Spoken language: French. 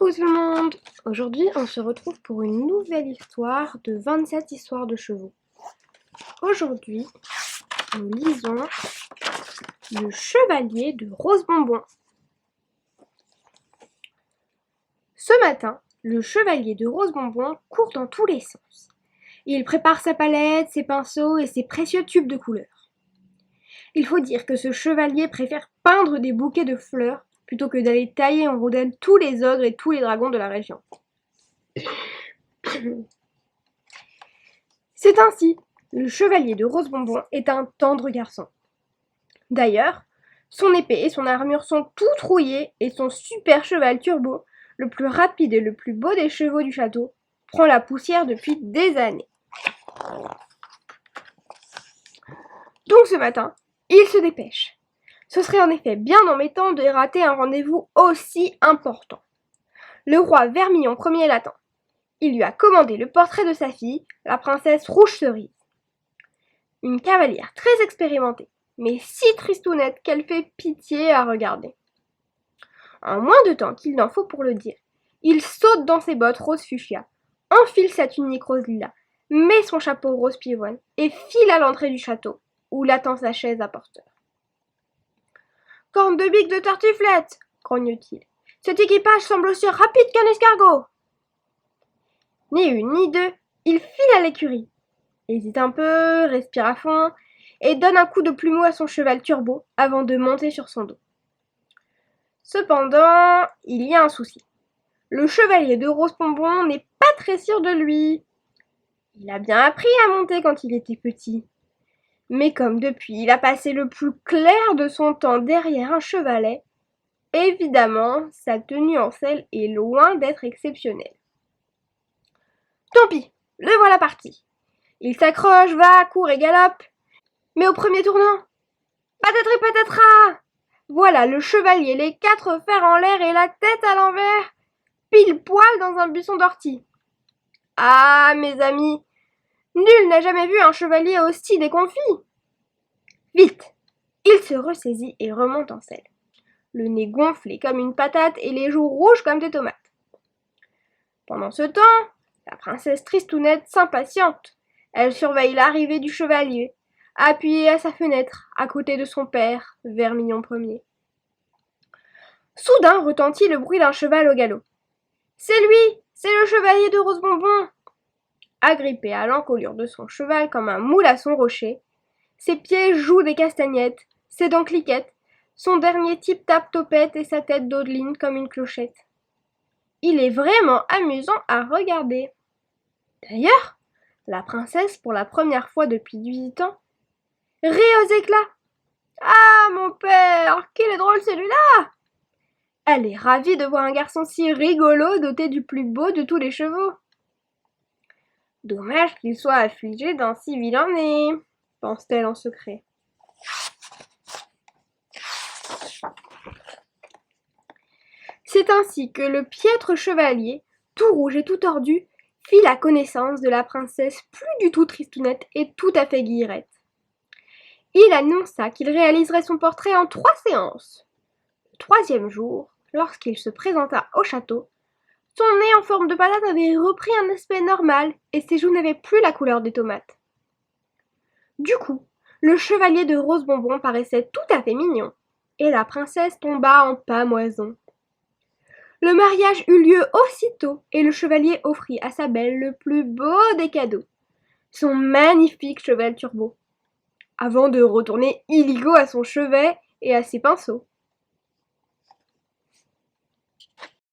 Coucou tout le monde! Aujourd'hui, on se retrouve pour une nouvelle histoire de 27 histoires de chevaux. Aujourd'hui, nous lisons Le Chevalier de Rose Bonbon. Ce matin, le Chevalier de Rose Bonbon court dans tous les sens. Il prépare sa palette, ses pinceaux et ses précieux tubes de couleurs. Il faut dire que ce chevalier préfère peindre des bouquets de fleurs plutôt que d'aller tailler en rondelles tous les ogres et tous les dragons de la région. C'est ainsi, le chevalier de Rose Bonbon est un tendre garçon. D'ailleurs, son épée et son armure sont tout rouillés et son super cheval turbo, le plus rapide et le plus beau des chevaux du château, prend la poussière depuis des années. Donc ce matin, il se dépêche. Ce serait en effet bien embêtant de rater un rendez-vous aussi important. Le roi Vermillon Ier l'attend. Il lui a commandé le portrait de sa fille, la princesse Rouge Cerise. Une cavalière très expérimentée, mais si tristounette qu'elle fait pitié à regarder. En moins de temps qu'il n'en faut pour le dire, il saute dans ses bottes rose fuchsia, enfile sa tunique rose lilas, met son chapeau rose pivoine et file à l'entrée du château, où l'attend sa chaise à porteur. « Corne de bique de tartiflette !» grogne-t-il. « Cet équipage semble aussi rapide qu'un escargot !» Ni une ni deux, il file à l'écurie. Hésite un peu, respire à fond, et donne un coup de plumeau à son cheval turbo avant de monter sur son dos. Cependant, il y a un souci. Le chevalier de Rose Bonbon n'est pas très sûr de lui. Il a bien appris à monter quand il était petit. Mais comme depuis il a passé le plus clair de son temps derrière un chevalet, évidemment, sa tenue en selle est loin d'être exceptionnelle. Tant pis, le voilà parti. Il s'accroche, va, court et galope. Mais au premier tournant, patatri patatras! Voilà le chevalier, les quatre fers en l'air et la tête à l'envers, pile poil dans un buisson d'ortie. Ah, mes amis, nul n'a jamais vu un chevalier aussi déconfit. Vite, il se ressaisit et remonte en selle. Le nez gonflé comme une patate et les joues rouges comme des tomates. Pendant ce temps, la princesse Tristounette s'impatiente. Elle surveille l'arrivée du chevalier, appuyée à sa fenêtre, à côté de son père, Vermillon Ier. Soudain retentit le bruit d'un cheval au galop. « C'est lui, c'est le chevalier de Rose Bonbon !» Agrippé à l'encolure de son cheval comme un moule à son rocher, ses pieds jouent des castagnettes, ses dents cliquettent, son dernier tip-tap topette et sa tête dodeline comme une clochette. Il est vraiment amusant à regarder. D'ailleurs, la princesse, pour la première fois depuis 18 ans, rit aux éclats. « Ah, mon père, qu'il est drôle celui-là !» Elle est ravie de voir un garçon si rigolo doté du plus beau de tous les chevaux. Dommage qu'il soit affligé d'un si vilain nez, pense-t-elle en secret. C'est ainsi que le piètre chevalier, tout rouge et tout tordu, fit la connaissance de la princesse plus du tout tristounette et tout à fait guillerette. Il annonça qu'il réaliserait son portrait en 3 séances. Le 3e jour, lorsqu'il se présenta au château, son nez en forme de patate avait repris un aspect normal et ses joues n'avaient plus la couleur des tomates. Du coup, le chevalier de Rose Bonbon paraissait tout à fait mignon, et la princesse tomba en pâmoison. Le mariage eut lieu aussitôt, et le chevalier offrit à sa belle le plus beau des cadeaux, son magnifique cheval turbo, avant de retourner illico à son chevet et à ses pinceaux.